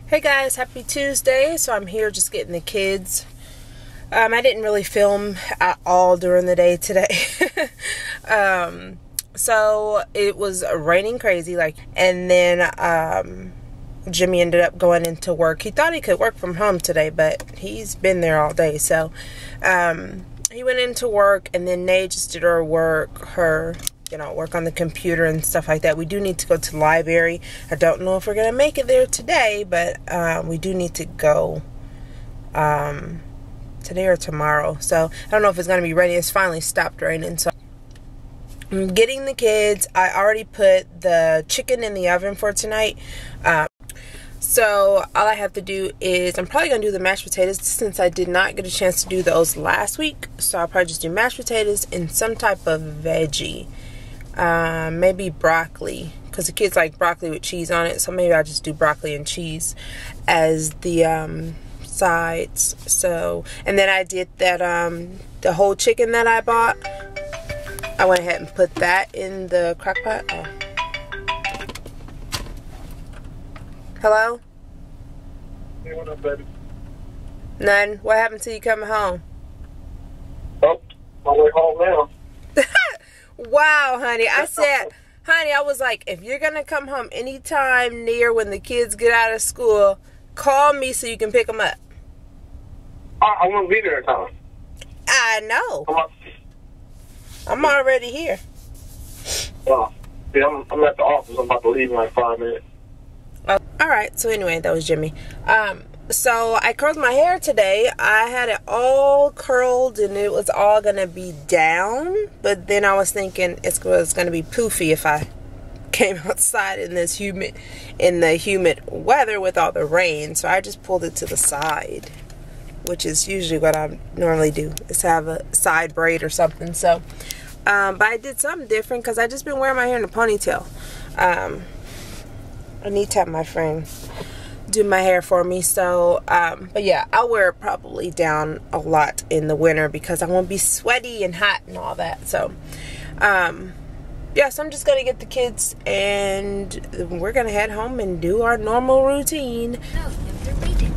Hey guys, happy Tuesday. So I'm here just getting the kids. I didn't really film at all during the day today. So it was raining crazy, and then Jimmy ended up going into work. He thought he could work from home today, but he's been there all day. So he went into work, and then Nay just did her work, work on the computer and stuff like that. We do need to go to the library. I don't know if we're going to make it there today, but we do need to go today or tomorrow. So I don't know if it's going to be raining. It's finally stopped raining. So I'm getting the kids. I already put the chicken in the oven for tonight. So all I have to do is, I'm probably going to do the mashed potatoes since I did not get a chance to do those last week. So I'll probably just do mashed potatoes and some type of veggie. Maybe broccoli, because the kids like broccoli with cheese on it. So maybe I'll just do broccoli and cheese as the sides. So, and then I did that the whole chicken that I bought. I went ahead and put that in the crock pot. Oh. Hello? Hey, what up, baby? None. What happened to you coming home? Oh, my way home now. Wow, honey. I said, honey, I was like, if you're going to come home anytime near when the kids get out of school, call me so you can pick them up. I won't be there in time. I know. I'm already here. Oh, yeah, I'm at the office. I'm about to leave in like 5 minutes. Oh, all right. So anyway, that was Jimmy. So I curled my hair today. I had it all curled and it was all going to be down. But then I was thinking it was going to be poofy if I came outside in this humid weather with all the rain. So I just pulled it to the side, which is usually what I normally do, is have a side braid or something. So, but I did something different because I just been wearing my hair in a ponytail. I need to have my friend do my hair for me. So but yeah, I'll wear it probably down a lot in the winter because I won't be sweaty and hot and all that. So yeah, so I'm just gonna get the kids and we're gonna head home and do our normal routine. Oh, they're waiting.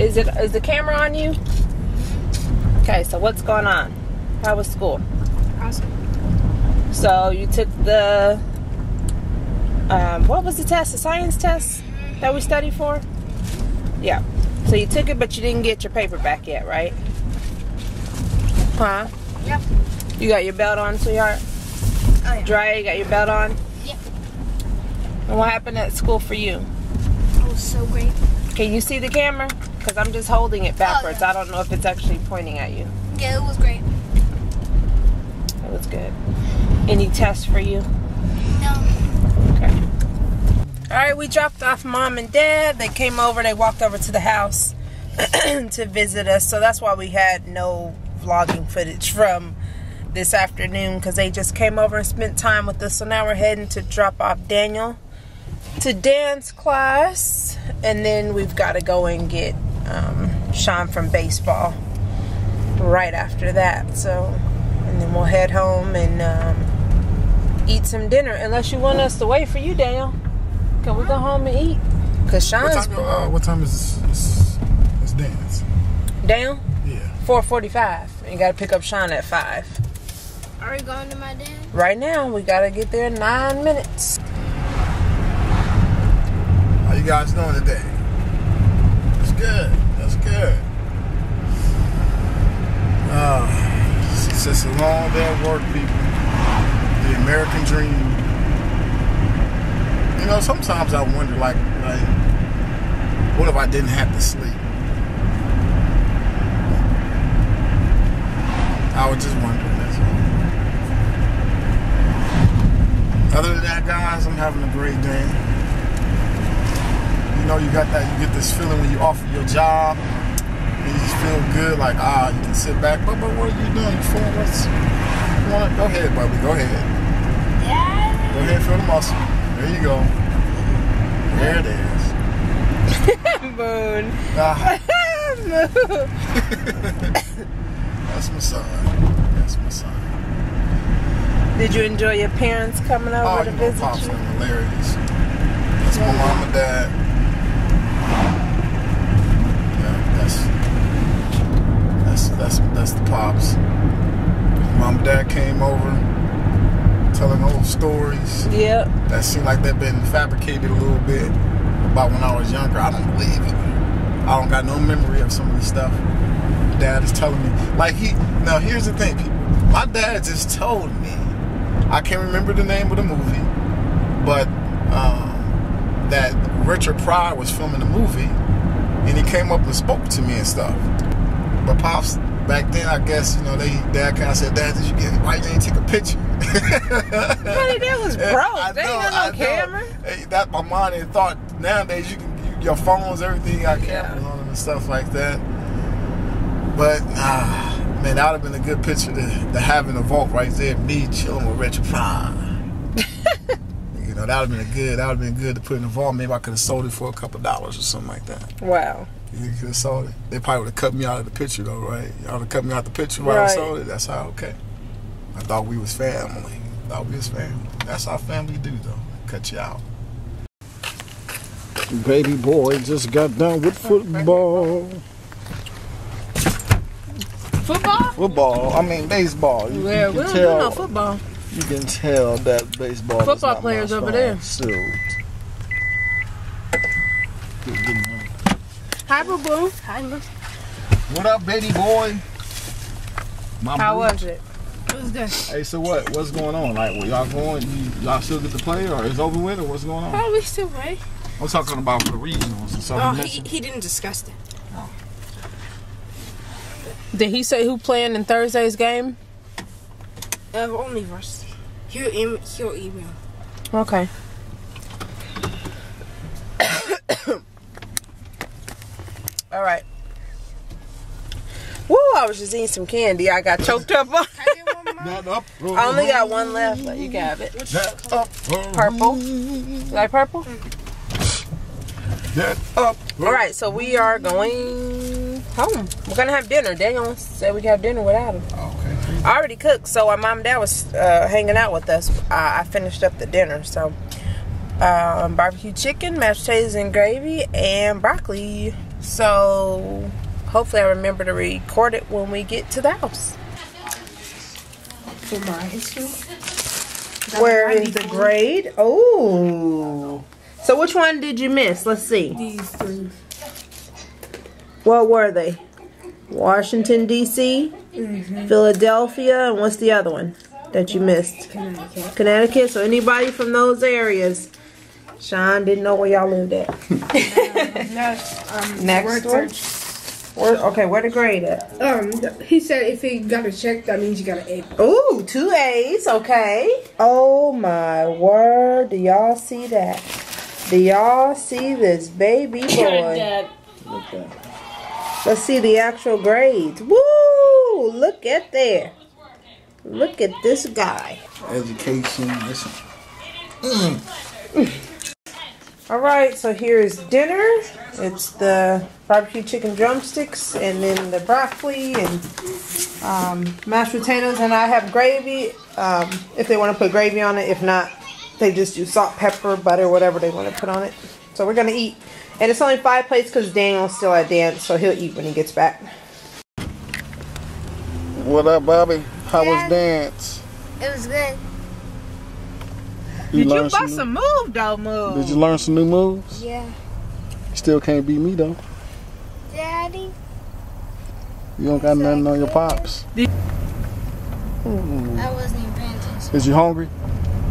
Is the camera on you? Okay, so what's going on? How was school? Awesome. So you took the, what was the test? The science test that we studied for? Yeah. So you took it, but you didn't get your paper back yet, right? Huh? Yep. You got your belt on, sweetheart? Oh, yeah. Dry, you got your belt on? Yep. And what happened at school for you? It was so great. Can you see the camera? Because I'm just holding it backwards. Oh, yeah. I don't know if it's actually pointing at you. Yeah, it was great. That was good. Any tests for you? No. Okay. Alright, we dropped off Mom and Dad. They came over, they walked over to the house to visit us. So that's why we had no vlogging footage from this afternoon, because they just came over and spent time with us. So now we're heading to drop off Daniel to dance class. And then we've got to go and get Shawn from baseball right after that. So, and then we'll head home and eat some dinner, unless you want us to wait for you, Daniel. Can we go home and eat? Because Shawn's... What time is dance? Daniel? Yeah. 4:45. And you got to pick up Shawn at 5. Are we going to my dance? Right now, we got to get there in 9 minutes. How you guys doing today? That's good. That's good. It's just a long day of work, people. The American dream. You know, sometimes I wonder, like, what if I didn't have to sleep? I was just wondering, that's all. Other than that, guys, I'm having a great day. You know, you get this feeling when you offer your job. You just feel good, like, you can sit back. But what are you doing? You feeling what's... Go ahead, Bubby. Go ahead. Yeah. Go ahead, feel the muscle. There you go. There it is. Moon. Moon. That's my son. That's my son. Did you enjoy your parents coming over to visit Pops you? are hilarious. That's my mom and dad. Yeah, that's the Pops. Mom and dad came over, telling old stories. Yep. That seemed like they've been fabricated a little bit about when I was younger. I don't believe it. I don't got no memory of some of this stuff. Dad is telling me. Now here's the thing, people. My dad just told me, I can't remember the name of the movie, but that Richard Pryor was filming the movie, and he came up and spoke to me and stuff. But Pops, back then, I guess, Dad kind of said, Dad, why you didn't take a picture? Honey, that was broke. They ain't got no camera. Hey, that's my mom had thought. Nowadays, your phones, everything got cameras on them and stuff like that. But, man, that would have been a good picture to have in the vault right there, me chilling with Richard Pryor. That would have been good to put in the vault. Maybe I could have sold it for a couple dollars or something like that. Wow. You could have sold it. They probably would have cut me out of the picture though, right? Y'all would have cut me out of the picture while I sold it. That's how, okay. I thought we was family. That's how family do though. Cut you out. Baby boy just got done with football. Football? I mean baseball. We don't do no football. You can tell that baseball. Football players over there. Suit. Hi, boo boo. Hi, Boo. What up, baby boy? How was it? It was good. Hey, so what's going on? Like, y'all going? Y'all still get to play, or is it over with, or what's going on? Oh, we still play. I'm talking about for the regionals and stuff. Oh, he didn't discuss that. Did he say who playing in Thursday's game? Only varsity. He'll email. Okay. All right. Woo! I was just eating some candy. I got choked up on. I only got one left, but you can have it. Purple. You like purple? All right, so we are going home. We're gonna have dinner. Daniel said we could have dinner without him. Okay. I already cooked, so while Mom and Dad was hanging out with us, I finished up the dinner. So barbecue chicken, mashed potatoes and gravy, and broccoli. So hopefully I remember to record it when we get to the house. For my history. Where is the grade? Oh. So which one did you miss? Let's see. These three. What were they? Washington, D.C., Philadelphia, and what's the other one that you missed? Connecticut. So anybody from those areas. Sean didn't know where y'all lived at. Next one. Where the grade at? He said if he got a check, that means you got an A. Ooh, 2 A's, okay. Oh my word, do y'all see that? Do y'all see this baby boy? Let's see the actual grades. Woo! Look at there. Look at this guy. Education. All right, so here is dinner. It's the barbecue chicken drumsticks, and then the broccoli and mashed potatoes, and I have gravy. If they want to put gravy on it, if not, they just do salt, pepper, butter, whatever they want to put on it. So we're gonna eat, and it's only 5 plates because Daniel's still at dance, so he'll eat when he gets back. What up, Bobby? How was dance? It was good. Did you bust a move, though, move? Did you learn some new moves? Yeah. You still can't beat me, though. Daddy. You don't got nothing on your pops. I wasn't even paying attention. Is you hungry?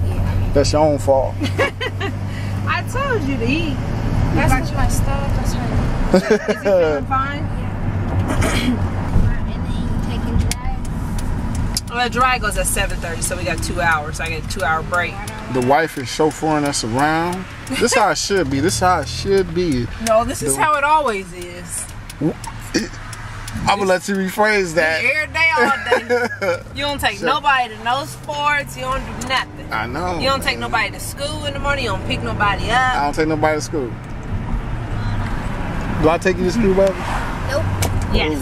Yeah. That's your own fault. I told you to eat. That's because my stomach was hurting. Is he feeling fine? And then taking dry. Well, dry goes at 7:30, so we got 2 hours. I get a 2 hour break. The wife is chauffeuring us around. This is how it should be. This is how it should be. No, this is how it always is. I'm gonna let you rephrase that. Every day, all day. You don't take nobody to no sports. You don't do nothing. I know. You don't take nobody to school in the morning. You don't pick nobody up. I don't take nobody to school. Do I take you to school, baby? Nope. Yes.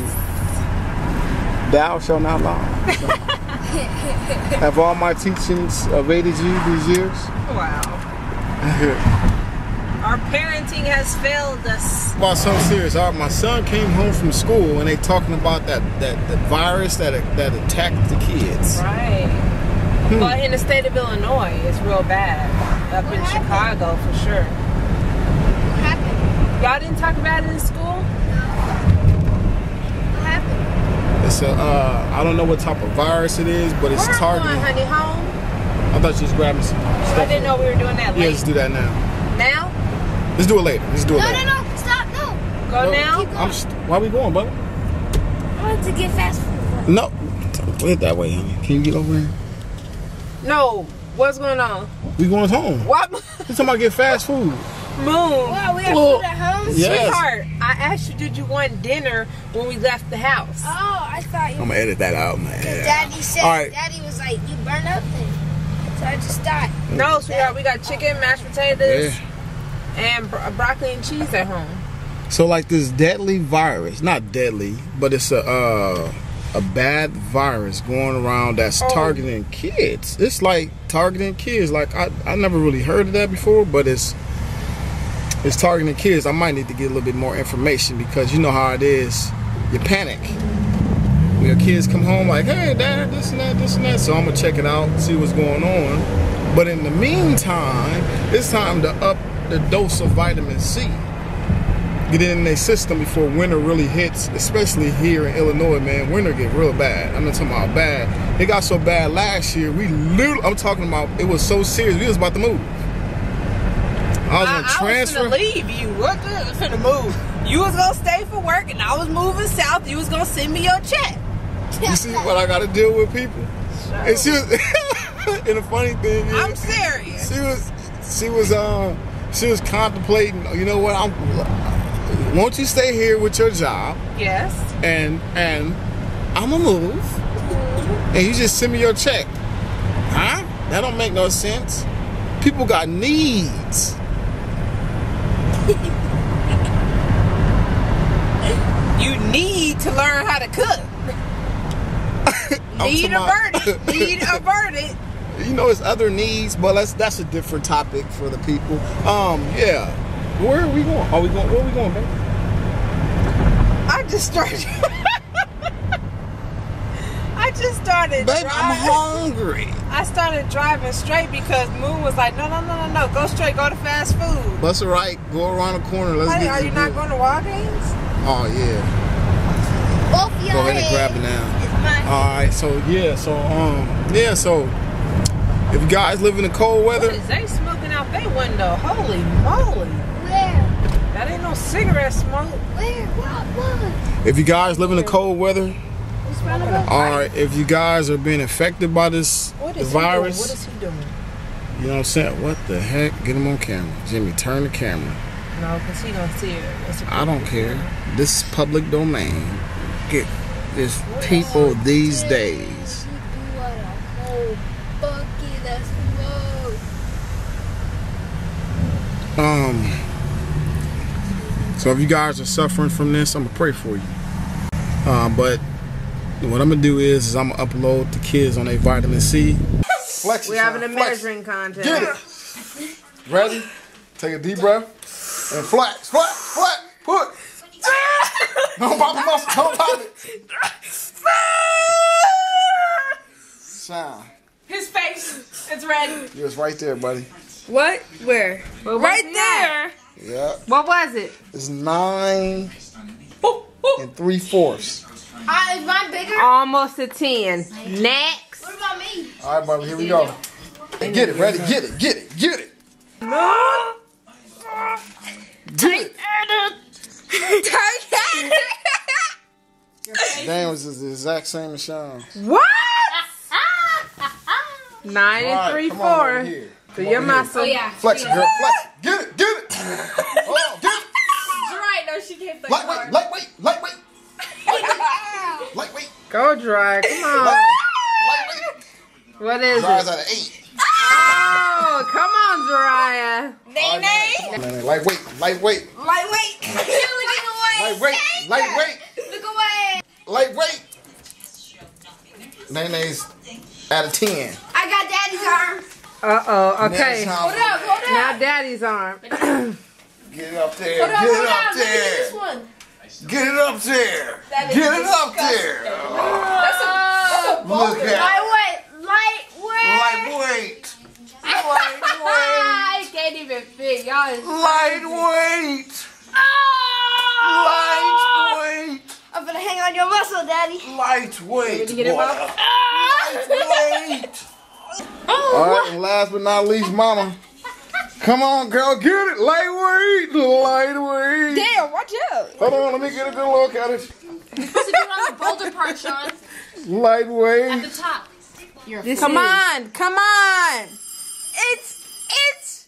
Thou shalt not lie. Have all my teachings evaded you these years? Wow. Our parenting has failed us. Well, so serious. My son came home from school and they talking about that virus that attacked the kids. Right. Well, in the state of Illinois, it's real bad. Up in Chicago, for sure. What happened? Y'all didn't talk about it in school? What happened? It's I don't know what type of virus it is, but it's targeting. Going, honey, home? I thought you was grabbing some stuff. I didn't know we were doing that Yeah, late. let's do that now. Now? Let's do it later. Let's do it later. No, stop, no. Go No, now? Keep going. Why we going, brother? I wanted to get fast food. No. Don't put it that way, honey. Can you get over here? No. What's going on? We going home. What? You talking about get fast food? Moon. Wow, we have Well, food at home? Yes. Sweetheart, I asked you, did you want dinner when we left the house? Oh, I thought you I'm gonna edit that out, man. Daddy said, All right. Daddy was like, you burn up then. So I just thought. No, sweetheart, we got chicken, mashed potatoes, Yeah. and broccoli and cheese at home. So like this deadly virus, not deadly, but it's a bad virus going around that's targeting kids. It's like targeting kids. Like I never really heard of that before, but it's targeting kids. I might need to get a little bit more information because you know how it is. You panic. When your kids come home like, hey dad, this and that, this and that. So I'm gonna check it out, see what's going on. But in the meantime, it's time to up the dose of vitamin C. Get it in their system before winter really hits, especially here in Illinois, man. Winter get real bad. I'm not talking about bad. It got so bad last year, I'm talking about, it was so serious, we was about to move. I was gonna transfer. I was finna leave you. What good? Finna move. You was gonna stay for work and I was moving south. You was gonna send me your check. You see what I gotta deal with, people? And she was, and the funny thing is, I'm serious. She was contemplating, you know what, won't you stay here with your job? Yes. And I'ma move. And you just send me your check. Huh? That don't make no sense. People got needs. You need to learn how to cook. Need averted. You know, it's other needs, but that's a different topic for the people. Yeah. Where are we going? Where are we going, baby? I just started Babe, driving. I'm hungry. I started driving straight because Moon was like, no, go straight, go to fast food. That's all right. Go around the corner. Let's Honey, get are you not going to Walgreens? Oh, yeah. Both your Go ahead and head grab it now. is mine. Alright, so if you guys live in the cold What weather, is they smoking out their window? Holy moly. Where? That ain't no cigarette smoke. Where? What? if you guys live in the cold weather, alright, if you guys are being affected by this What the is virus, he doing? What is he doing? you know what I'm saying? What the heck? Get him on camera. Jimmy, turn the camera. No, because he gonna see it. I don't care. This is public domain. There's people these days. You want a whole bucket of smoke. So if you guys are suffering from this, I'm gonna pray for you. But what I'm gonna do is I'm gonna upload the kids on their vitamin C. Flex. We're having a measuring contest. Get it. Ready? Take a deep breath and flex, put. Don't pop the muscle. Don't pop it. Sound. His face. It's ready. You was right there, buddy. What? Where? Right there. Yeah. What was it? It's 9 3/4. Is mine bigger? Almost a 10. Next. What about me? All right, buddy. Here we go. Get it. Ready? Get it. No. Get it. Damn, it was the exact same as Shawn. What? 9 All and right, 3, come on over 4. here. So your muscle. Oh, yeah. Flex it, girl. Flex it. Get it. Hold on, get it. Right, no, she came like Lightweight. Go dry. Come on. Lightweight. What is Dries it? out of 8. Oh, come on, Jariah. Nay. Lightweight. Lightweight. You're looking away. Lightweight. Look away. Lightweight. Nay's out of 10. I got daddy's arm. Uh-oh, okay. Hold up. Now daddy's arm. Get it up there. Hold up. Get it Look up at this there. one. Get it up there. That is Get it up disgusting. there. That's a Look at it. Lightweight. I can't even fit. Y'all is Lightweight. Lightweight. I'm gonna hang on your muscle, daddy. Lightweight. to get him up? Lightweight. Alright, and last but not least, mama. Come on, girl, get it. Lightweight. Lightweight. Damn, watch out. Hold on, let me get a good look at it. You're supposed to do it on the boulder part, Sean. At Lightweight. the top. Come on. It's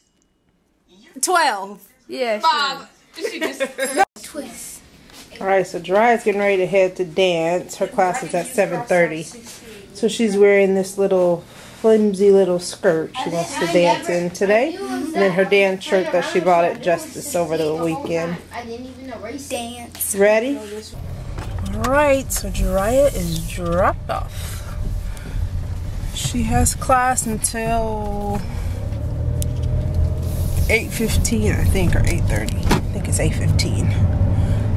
12. Yeah, Bob. She just twist. All right, so Jariah's getting ready to head to dance. Her class is at 7:30. So she's wearing this little flimsy little skirt she wants to dance in today. And then her dance shirt that she bought at Justice over the weekend. I didn't even know race dance. Ready? All right, so Jariah is dropped off. She has class until 8:15, I think, or 8:30. I think it's 8:15.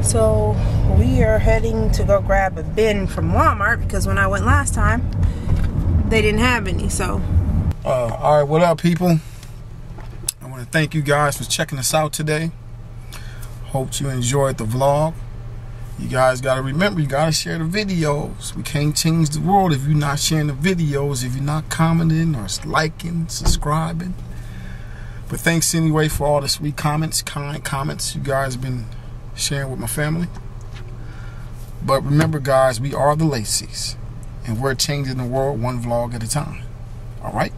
So we are heading to go grab a bin from Walmart because when I went last time, they didn't have any. So, all right, what up, people? I want to thank you guys for checking us out today. Hope you enjoyed the vlog. You guys got to remember, you got to share the videos. We can't change the world if you're not sharing the videos, if you're not commenting or liking, subscribing. But thanks anyway for all the sweet comments, kind comments you guys have been sharing with my family. But remember, guys, we are the Lacey's, and we're changing the world one vlog at a time. All right?